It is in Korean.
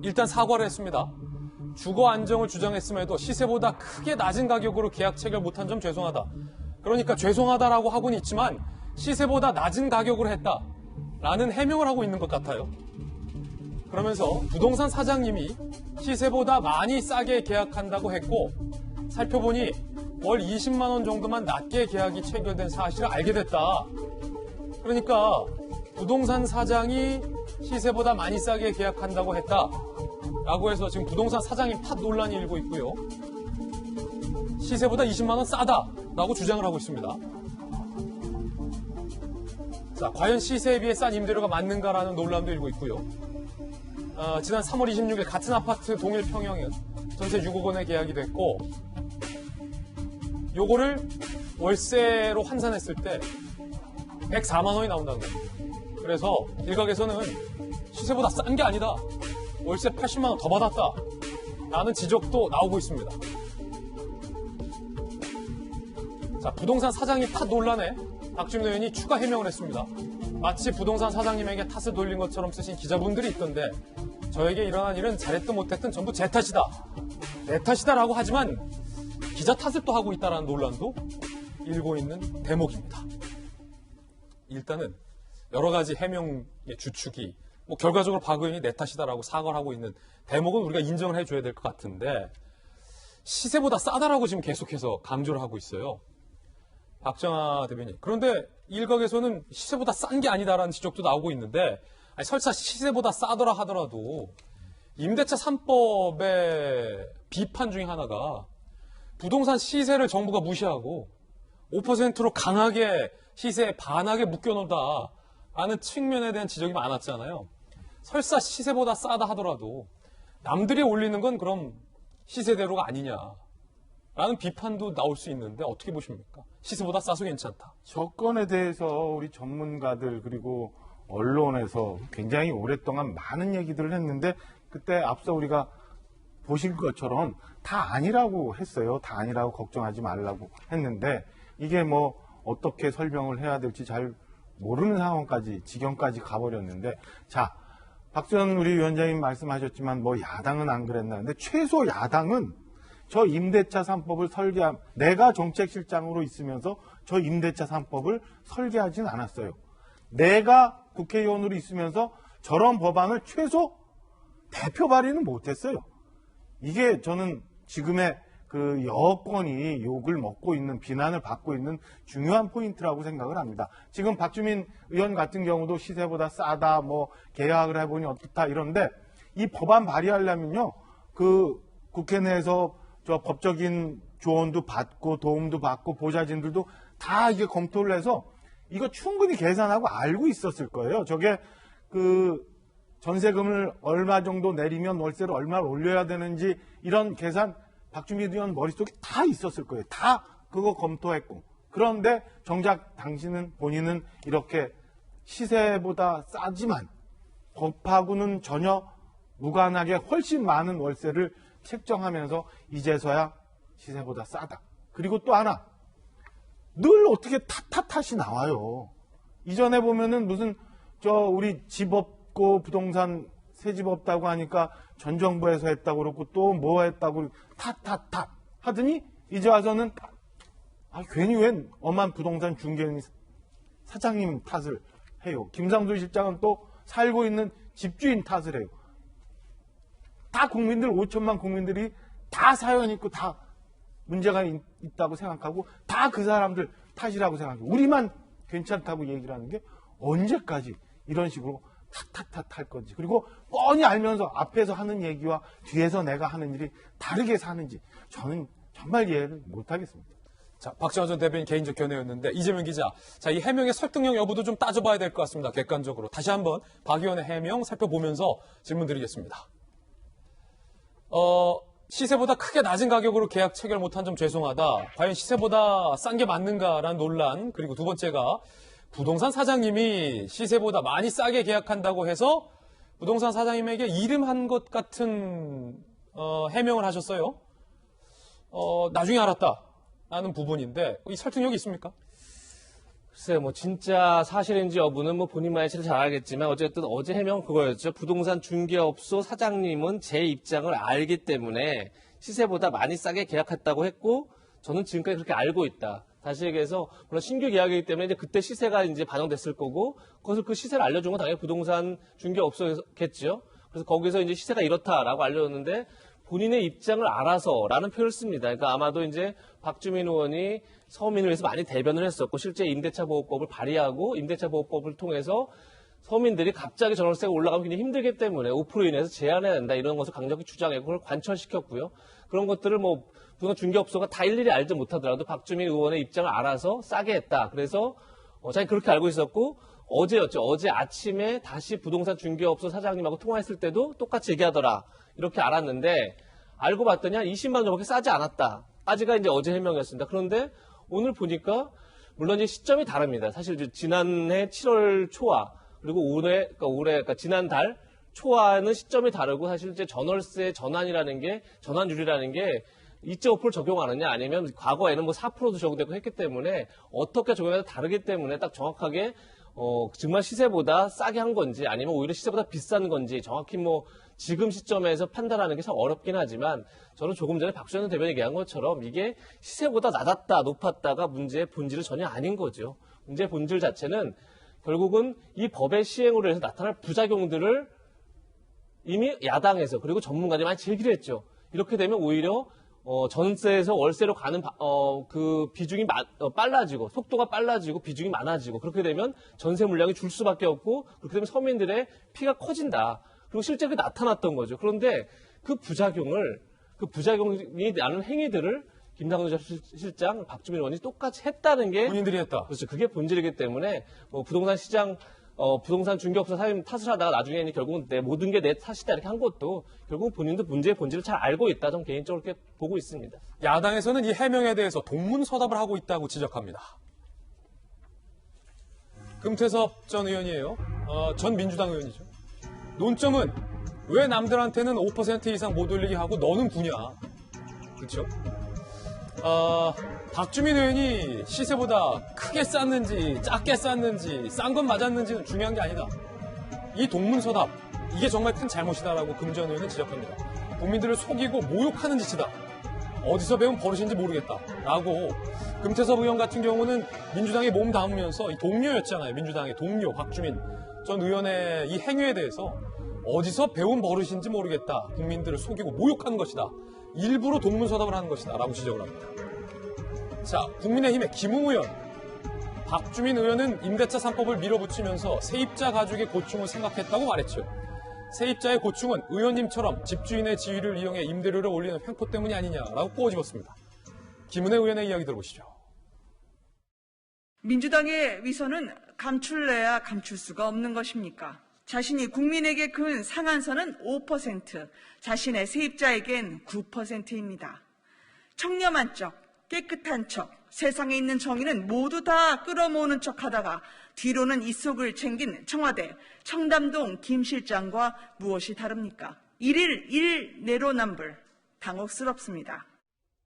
일단 사과를 했습니다. 주거 안정을 주장했음에도 시세보다 크게 낮은 가격으로 계약 체결 못한 점 죄송하다. 그러니까 죄송하다라고 하고는 있지만 시세보다 낮은 가격으로 했다라는 해명을 하고 있는 것 같아요. 그러면서 부동산 사장님이 시세보다 많이 싸게 계약한다고 했고 살펴보니 월 20만 원 정도만 낮게 계약이 체결된 사실을 알게 됐다. 그러니까 부동산 사장이 시세보다 많이 싸게 계약한다고 했다라고 해서 지금 부동산 사장이 탓 논란이 일고 있고요. 시세보다 20만 원 싸다라고 주장을 하고 있습니다. 자, 과연 시세에 비해 싼 임대료가 맞는가라는 논란도 일고 있고요. 지난 3월 26일 같은 아파트 동일 평형은 전세 6억 원에 계약이 됐고 요거를 월세로 환산했을 때 104만 원이 나온다는 거예요. 그래서 일각에서는 시세보다 싼 게 아니다. 월세 80만 원 더 받았다. 라는 지적도 나오고 있습니다. 자, 부동산 사장이 탓 논란에 박주민 의원이 추가 해명을 했습니다. 마치 부동산 사장님에게 탓을 돌린 것처럼 쓰신 기자분들이 있던데 저에게 일어난 일은 잘했든 못했든 전부 제 탓이다. 내 탓이다라고 하지만 기자 탓을 또 하고 있다는 논란도 일고 있는 대목입니다. 일단은 여러 가지 해명의 주축이 결과적으로 박 의원이 내 탓이다라고 사과를 하고 있는 대목은 우리가 인정을 해줘야 될 것 같은데 시세보다 싸다라고 지금 계속해서 강조를 하고 있어요. 박정아 대변인. 그런데 일각에서는 시세보다 싼 게 아니다라는 지적도 나오고 있는데 설사 시세보다 싸더라 하더라도 임대차 3법의 비판 중에 하나가 부동산 시세를 정부가 무시하고 5%로 강하게 시세에 반하게 묶여놓다라는 측면에 대한 지적이 많았잖아요. 설사 시세보다 싸다 하더라도 남들이 올리는 건 그럼 시세대로가 아니냐라는 비판도 나올 수 있는데 어떻게 보십니까? 시세보다 싸서 괜찮다. 조건에 대해서 우리 전문가들 그리고 언론에서 굉장히 오랫동안 많은 얘기들을 했는데 그때 앞서 우리가 보신 것처럼 다 아니라고 했어요. 다 아니라고 걱정하지 말라고 했는데 이게 뭐 어떻게 설명을 해야 될지 잘 모르는 상황까지 지경까지 가버렸는데 자 박지원 우리 위원장님 말씀하셨지만 뭐 야당은 안 그랬나는데 최소 야당은 저 임대차 3법을 내가 정책실장으로 있으면서 저 임대차 3법을 설계하진 않았어요. 내가 국회의원으로 있으면서 저런 법안을 최소 대표 발의는 못했어요. 이게 저는 지금의 그 여권이 욕을 먹고 있는 비난을 받고 있는 중요한 포인트라고 생각을 합니다. 지금 박주민 의원 같은 경우도 시세보다 싸다 뭐 계약을 해보니 어떻다 이런데 이 법안 발의하려면요 그 국회 내에서 저 법적인 조언도 받고 도움도 받고 보좌진들도 다 이게 검토를 해서 이거 충분히 계산하고 알고 있었을 거예요. 저게 그 전세금을 얼마 정도 내리면 월세를 얼마를 올려야 되는지 이런 계산 박주민 의원 머릿속에 다 있었을 거예요. 다 그거 검토했고. 그런데 정작 본인은 이렇게 시세보다 싸지만 법하고는 전혀 무관하게 훨씬 많은 월세를 책정하면서 이제서야 시세보다 싸다. 그리고 또 하나 늘 어떻게 탓이 나와요. 이전에 보면은 무슨 우리 집 없고 부동산 새 집 없다고 하니까 전 정부에서 했다고 그러고 또 뭐 했다고 탓 하더니 이제 와서는 괜히 웬 엄한 부동산 중개인 사장님 탓을 해요. 김상조 실장은 또 살고 있는 집주인 탓을 해요. 다 국민들 5천만 국민들이 다 사연 있고 다 문제가 있다고 생각하고 다 그 사람들 탓이라고 생각하고 우리만 괜찮다고 얘기를 하는 게 언제까지 이런 식으로 할 건지 그리고 뻔히 알면서 앞에서 하는 얘기와 뒤에서 내가 하는 일이 다르게 사는지 저는 정말 이해를 못하겠습니다. 자, 박정아 전 대변인 개인적 견해였는데 이재명 기자, 자, 이 해명의 설득력 여부도 좀 따져봐야 될 것 같습니다. 객관적으로. 다시 한번 박 의원의 해명 살펴보면서 질문 드리겠습니다. 시세보다 크게 낮은 가격으로 계약 체결 못한 점 죄송하다. 과연 시세보다 싼 게 맞는가라는 논란. 그리고 두 번째가 부동산 사장님이 시세보다 많이 싸게 계약한다고 해서 부동산 사장님에게 이름한 것 같은 해명을 하셨어요. 나중에 알았다라는 부분인데 이 설득력이 있습니까? 글쎄, 뭐, 진짜 사실인지 여부는 뭐 본인만이 제일 잘 알겠지만, 어쨌든 어제 해명은 그거였죠. 부동산 중개업소 사장님은 제 입장을 알기 때문에 시세보다 많이 싸게 계약했다고 했고, 저는 지금까지 그렇게 알고 있다. 다시 얘기해서, 물론 신규 계약이기 때문에 이제 그때 시세가 이제 반영됐을 거고, 그것을 그 시세를 알려준 건 당연히 부동산 중개업소겠죠. 그래서 거기서 이제 시세가 이렇다라고 알려줬는데, 본인의 입장을 알아서라는 표현을 씁니다. 그러니까 아마도 이제 박주민 의원이 서민을 위해서 많이 대변을 했었고 실제 임대차 보호법을 발의하고 임대차 보호법을 통해서 서민들이 갑자기 전월세가 올라가면 굉장히 힘들기 때문에 5% 이내에서 제한해야 된다 이런 것을 강력히 주장했고 그걸 관철시켰고요. 그런 것들을 뭐 부동산 중개업소가 다 일일이 알지 못하더라도 박주민 의원의 입장을 알아서 싸게 했다. 그래서 자기 그렇게 알고 있었고 어제였죠. 어제 아침에 다시 부동산 중개업소 사장님하고 통화했을 때도 똑같이 얘기하더라. 이렇게 알았는데 알고 봤더니 한 20만 원 정도밖에 싸지 않았다. 까지가 이제 어제 해명이었습니다. 그런데 오늘 보니까 물론 이제 시점이 다릅니다. 사실 지난해 7월 초와 그리고 그러니까 지난달 초와는 시점이 다르고 사실 이제 전월세 전환이라는 게 전환율이라는 게 2.5% 적용하느냐 아니면 과거에는 뭐 4%도 적용되고 했기 때문에 어떻게 적용해도 다르기 때문에 딱 정확하게 정말 시세보다 싸게 한 건지 아니면 오히려 시세보다 비싼 건지 정확히 뭐 지금 시점에서 판단하는 게 참 어렵긴 하지만 저는 조금 전에 박수현 대변인 얘기한 것처럼 이게 시세보다 낮았다 높았다가 문제의 본질은 전혀 아닌 거죠. 문제의 본질 자체는 결국은 이 법의 시행으로 해서 나타날 부작용들을 이미 야당에서 그리고 전문가들이 많이 제기를 했죠. 이렇게 되면 오히려 전세에서 월세로 가는 그 비중이 빨라지고 속도가 빨라지고 비중이 많아지고 그렇게 되면 전세 물량이 줄 수밖에 없고 그렇게 되면 서민들의 피해가 커진다. 그리고 실제 그게 나타났던 거죠. 그런데 그 부작용이 나는 행위들을 김상조 실장, 박주민 의원이 똑같이 했다는 게 본인들이 했다. 그렇죠. 그게 본질이기 때문에 뭐 부동산 시장 부동산 중개업소 사장님 탓을 하다가 나중에 결국은 모든 게 내 탓이다 이렇게 한 것도 결국은 본인도 문제의 본질을 잘 알고 있다. 저는 개인적으로 그렇게 보고 있습니다. 야당에서는 이 해명에 대해서 동문서답을 하고 있다고 지적합니다. 금태섭 전 의원이에요. 전 민주당 의원이죠. 논점은 왜 남들한테는 5% 이상 못 올리게 하고 너는 부냐. 그렇죠? 박주민 의원이 시세보다 크게 쌌는지 작게 쌌는지 싼 건 맞았는지는 중요한 게 아니다. 이 동문서답 이게 정말 큰 잘못이다라고 금 전 의원은 지적합니다. 국민들을 속이고 모욕하는 짓이다. 어디서 배운 버릇인지 모르겠다라고 금태섭 의원 같은 경우는 민주당에 몸 담으면서 동료였잖아요. 민주당의 동료 박주민 전 의원의 이 행위에 대해서 어디서 배운 버릇인지 모르겠다. 국민들을 속이고 모욕하는 것이다. 일부러 동문서답을 하는 것이다. 라고 지적을 합니다. 자, 국민의힘의 김웅 의원. 박주민 의원은 임대차 3법을 밀어붙이면서 세입자 가족의 고충을 생각했다고 말했죠. 세입자의 고충은 의원님처럼 집주인의 지위를 이용해 임대료를 올리는 횡포 때문이 아니냐라고 꼬집었습니다. 김은혜 의원의 이야기 들어보시죠. 민주당의 위선은 감출래야 감출 수가 없는 것입니까? 자신이 국민에게 그은 상한선은 5%, 자신의 세입자에겐 9%입니다. 청렴한 척, 깨끗한 척, 세상에 있는 정의는 모두 다 끌어모으는 척하다가 뒤로는 이 속을 챙긴 청와대 청담동 김 실장과 무엇이 다릅니까? 1일 1 내로남불, 당혹스럽습니다.